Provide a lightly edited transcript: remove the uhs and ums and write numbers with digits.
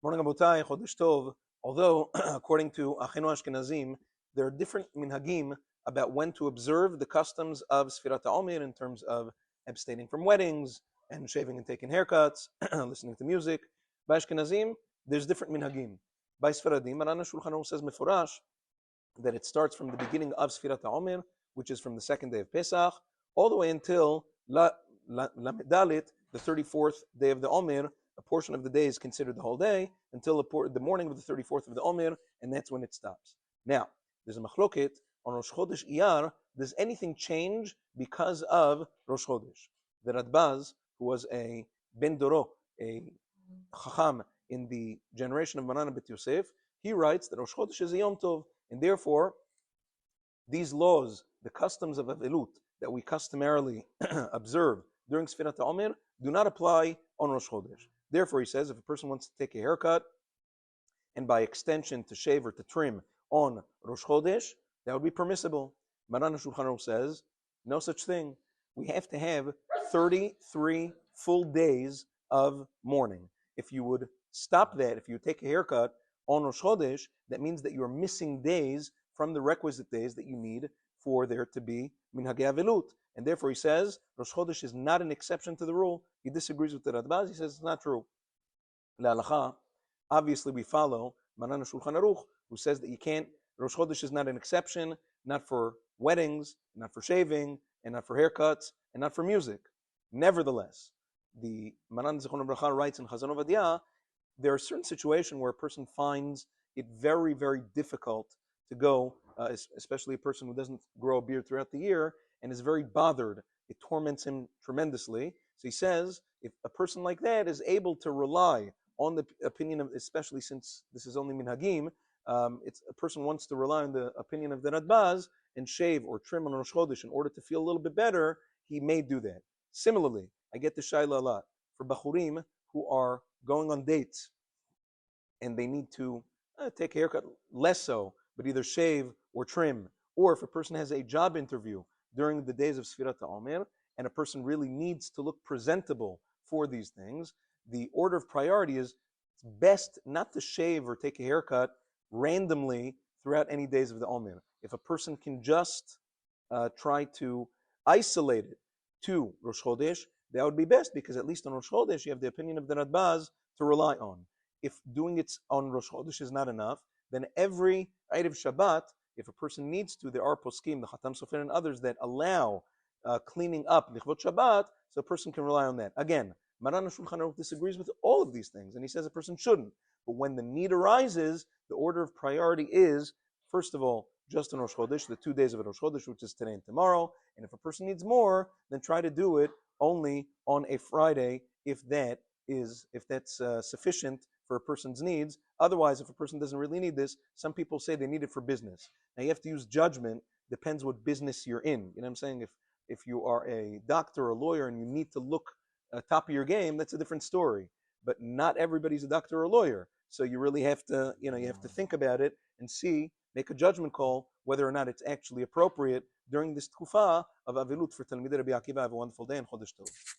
Morning, Abotai, Chodesh Tov. Although, according to Achenu Ashkenazim, there are different minhagim about when to observe the customs of Sfirat HaOmer in terms of abstaining from weddings and shaving and taking haircuts, listening to music. By Ashkenazim, there's different minhagim. By Sfaradim, Maran HaShulchan Aruch says Meforash that it starts from the beginning of Sfirat HaOmer, which is from the second day of Pesach, all the way until Lamedalit, the 34th day of the Omer. A portion of the day is considered the whole day until the morning of the 34th of the Omer, and that's when it stops. Now, there's a machloket on Rosh Chodesh Iyar. Does anything change because of Rosh Chodesh? The Elbaz, who was a Ben Doro, a Chacham in the generation of Maran Bet Yosef, he writes that Rosh Chodesh is a Yom Tov, and therefore these laws, the customs of Avelut that we customarily observe during Sfirat HaOmer, do not apply on Rosh Chodesh. Therefore, he says, if a person wants to take a haircut, and by extension to shave or to trim on Rosh Chodesh, that would be permissible. Maran HaShulchan Aruch says, no such thing. We have to have 33 full days of mourning. If you would stop that, if you take a haircut on Rosh Chodesh, that means that you're missing days from the requisite days that you need for there to be Minhagei Avelut. And therefore he says, Rosh Chodesh is not an exception to the rule. He disagrees with the Elbaz. He says it's not true. La'alacha, obviously we follow Maran HaShulchan Aruch, who says that you can't, Rosh Chodesh is not an exception, not for weddings, not for shaving, and not for haircuts, and not for music. Nevertheless, the Maran Zichron Bracha writes in Chazon Ovadia, there are certain situations where a person finds it very, very difficult to go, especially a person who doesn't grow a beard throughout the year and is very bothered. It torments him tremendously. So he says, if a person like that is able to rely on the opinion of, especially since this is only minhagim, it's a person wants to rely on the opinion of the Elbaz and shave or trim on Rosh Chodesh in order to feel a little bit better, he may do that. Similarly, I get the shaila a lot for bachurim who are going on dates and they need to take a haircut, less so, but either shave or trim. Or if a person has a job interview during the days of Sfirat HaOmer and a person really needs to look presentable for these things, the order of priority is it's best not to shave or take a haircut randomly throughout any days of the Omer. If a person can just try to isolate it to Rosh Chodesh, that would be best, because at least on Rosh Chodesh you have the opinion of the Elbaz to rely on. If doing it on Rosh Chodesh is not enough, then every Erev Shabbat, if a person needs to, there are poskim, the Chatam Sofer and others that allow cleaning up Lichvot Shabbat, so a person can rely on that. Again, Maran HaShulchan Aruch disagrees with all of these things, and he says a person shouldn't. But when the need arises, the order of priority is, first of all, just on Rosh Chodesh, the 2 days of Rosh Chodesh, which is today and tomorrow. And if a person needs more, then try to do it only on a Friday, if that's sufficient for a person's needs. Otherwise, if a person doesn't really need this, some people say they need it for business. Now you have to use judgment, depends what business you're in. You know what I'm saying? If you are a doctor or a lawyer and you need to look top of your game, that's a different story. But not everybody's a doctor or a lawyer. So you really have to, you have to think about it and make a judgment call whether or not it's actually appropriate during this tkufa of Avilut for Talmidei Rabbi Akiva. Have a wonderful day and Chodesh Tov.